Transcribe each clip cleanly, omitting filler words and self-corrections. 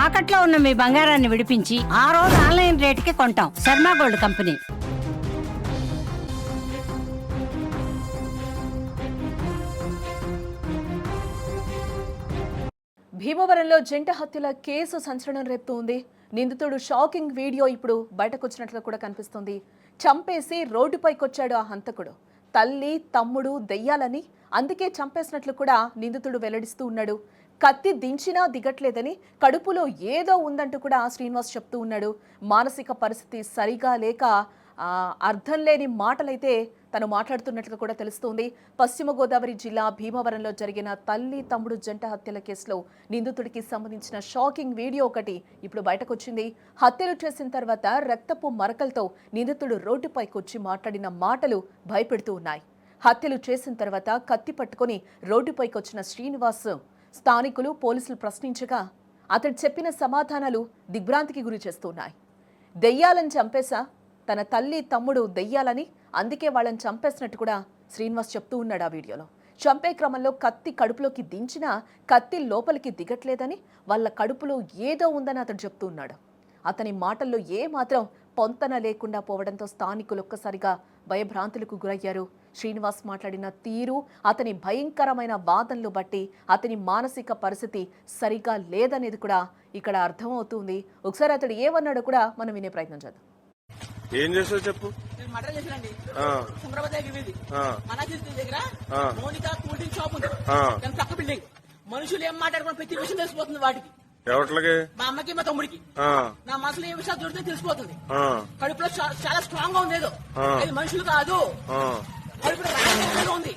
తాకట్లో ఉన్న మీ బంగారాన్ని విడిపించి ఆ రోజు ఆన్లైన్ రేటుకి కొంటాం. Sharma gold company. భీమవరంలో జంట హత్యల కేసు సంచలనం రేపుతోంది. నిందితుడు షాకింగ్ వీడియో ఇప్పుడు బయటకొచ్చినట్లు కూడా కనిపిస్తోంది. చంపేసి రోడ్డుపైకొచ్చాడు ఆ హంతకుడు. తల్లి తమ్ముడు దెయ్యాలని, అందుకే చంపేసినట్లు కూడా నిందితుడు వెల్లడిస్తూ ఉన్నాడు. కత్తి దించినా దిగట్లేదని, కడుపులో ఏదో ఉందంటూ కూడా శ్రీనివాస్ చెప్తూ ఉన్నాడు. మానసిక పరిస్థితి సరిగా లేక అర్థం లేని మాటలైతే తను మాట్లాడుతున్నట్లు కూడా తెలుస్తోంది. పశ్చిమ గోదావరి జిల్లా భీమవరంలో జరిగిన తల్లి తమ్ముడు జంట హత్యల కేసులో నిందితుడికి సంబంధించిన షాకింగ్ వీడియో ఒకటి ఇప్పుడు బయటకొచ్చింది. హత్యలు చేసిన తర్వాత రక్తపు మరకలతో నిందితుడు రోడ్డుపైకి వచ్చి మాట్లాడిన మాటలు భయపెడుతూ ఉన్నాయి. హత్యలు చేసిన తర్వాత కత్తి పట్టుకుని రోడ్డుపైకి వచ్చిన శ్రీనివాస్ స్థానికులు పోలీసులు ప్రశ్నించగా అతడు చెప్పిన సమాధానాలు దిగ్భ్రాంతికి గురి చేస్తున్నాయి. దెయ్యాలని చంపేశా, తన తల్లి తమ్ముడు దెయ్యాలని, అందుకే వాళ్ళని చంపేసినట్టు కూడా శ్రీనివాస్ చెప్తూ ఉన్నాడు ఆ వీడియోలో. చంపే క్రమంలో కత్తి కడుపులోకి దించినా కత్తి లోపలికి దిగట్లేదని, వాళ్ళ కడుపులో ఏదో ఉందని అతడు చెప్తూ ఉన్నాడు. అతని మాటల్లో ఏమాత్రం పొంతన లేకుండా పోవడంతో స్థానికులు ఒక్కసారిగా భయభ్రాంతులకు గురయ్యారు. శ్రీనివాస్ మాట్లాడిన తీరు, అతని భయంకరమైన వాదనలు బట్టి అతని మానసిక పరిస్థితి సరిగా లేదనేది కూడా ఇక్కడ అర్థమవుతుంది. ఒకసారి అతడు ఏమన్నాడో కూడా మనం వినే ప్రయత్నం చేద్దాం. ఏం చేస్తావు చెప్పు. మనుషులు ఏం మాట్లాడుకుని ప్రతి విషయం తెలిసిపోతుంది వాటికి. ఎవరికి? మా అమ్మకి మా తమ్ముడికి. నా మనసులో ఏ విషయాలు దొరికితే తెలిసిపోతుంది. కడుపులో చాలా స్ట్రాంగ్ గా ఉంది, ఏదో అది మనుషులు కాదు, కడుపులో ఉంది.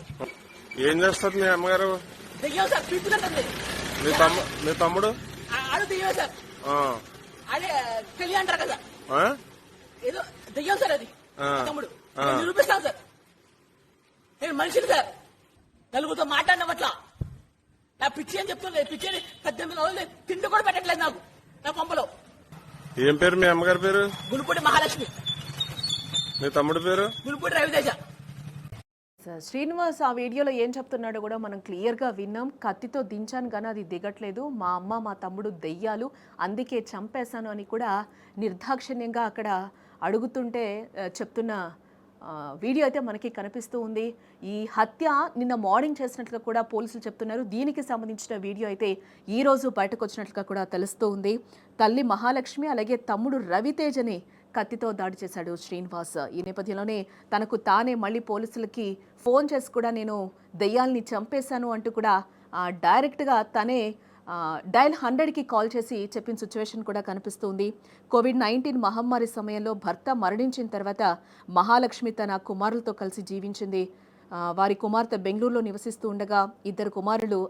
ఏం చేస్తారు మీ అమ్మగారు? దెయ్యం సార్, పిచ్చుకుంటుంది. మీ తమ్ముడు? ఆడు దెయ్యం సార్, అదే పెళ్లి అంటారు కదా, ఏదో దెయ్యం సార్ అది. తమ్ముడు నిరూపిస్తాను సార్, నేను మనిషిని సార్, నలుగురితో మాట్లాడిన అట్లా. నా పిచ్చి అని చెప్తుంది, పిచ్చి అని 18 రోజులు తిండి కూడా పెట్టట్లేదు నాకు నా పంపలో. ఏం పేరు మీ అమ్మగారి పేరు? గులుపూడి మహాలక్ష్మి. మీ తమ్ముడు పేరు? గులుపూడి రవితేజ. శ్రీనివాస్ ఆ వీడియోలో ఏం చెప్తున్నాడో కూడా మనం క్లియర్గా విన్నాం. కత్తితో దించాను కానీ అది దిగట్లేదు, మా అమ్మ మా తమ్ముడు దెయ్యాలు, అందుకే చంపేశాను అని కూడా నిర్దాక్షిణ్యంగా అక్కడ అడుగుతుంటే చెప్తున్న వీడియో అయితే మనకి కనిపిస్తూ ఉంది. ఈ హత్య నిన్న మార్నింగ్ చేసినట్లుగా కూడా పోలీసులు చెప్తున్నారు. దీనికి సంబంధించిన వీడియో అయితే ఈరోజు బయటకు వచ్చినట్లుగా కూడా తెలుస్తూ ఉంది. తల్లి మహాలక్ష్మి అలాగే తమ్ముడు రవితేజని కత్తితో దాడి చేశాడు శ్రీనివాస్. ఈ నేపథ్యంలోనే తనకు తానే మళ్ళీ పోలీసులకి ఫోన్ చేసి కూడా నేను దెయ్యాల్ని చంపేశాను అంటూ కూడా డైరెక్ట్గా తనే డయల్ 100కి కాల్ చేసి చెప్పిన సిచ్యువేషన్ కూడా కనిపిస్తుంది. కోవిడ్-19 మహమ్మారి సమయంలో భర్త మరణించిన తర్వాత మహాలక్ష్మి తన కుమారులతో కలిసి జీవించింది. వారి కుమార్తె బెంగళూరులో నివసిస్తూ ఉండగా 2 కుమారులు,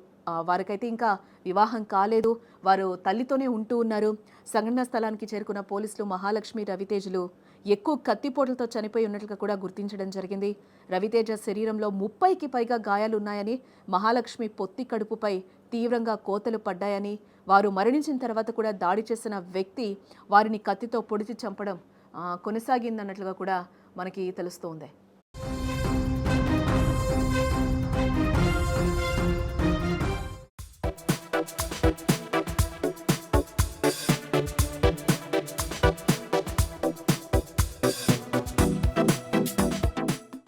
వారికైతే ఇంకా వివాహం కాలేదు, వారు తల్లితోనే ఉంటూ ఉన్నారు. సంఘటనా స్థలానికి చేరుకున్న పోలీసులు మహాలక్ష్మి రవితేజలు ఎక్కువ కత్తిపోట్లతో చనిపోయి ఉన్నట్లుగా కూడా గుర్తించడం జరిగింది. రవితేజ శరీరంలో 30కి పైగా గాయాలున్నాయని, మహాలక్ష్మి పొత్తి కడుపుపై తీవ్రంగా కోతలు పడ్డాయని, వారు మరణించిన తర్వాత కూడా దాడి చేసిన వ్యక్తి వారిని కత్తితో పొడిచి చంపడం కొనసాగిందన్నట్లుగా కూడా మనకి తెలుస్తోంది.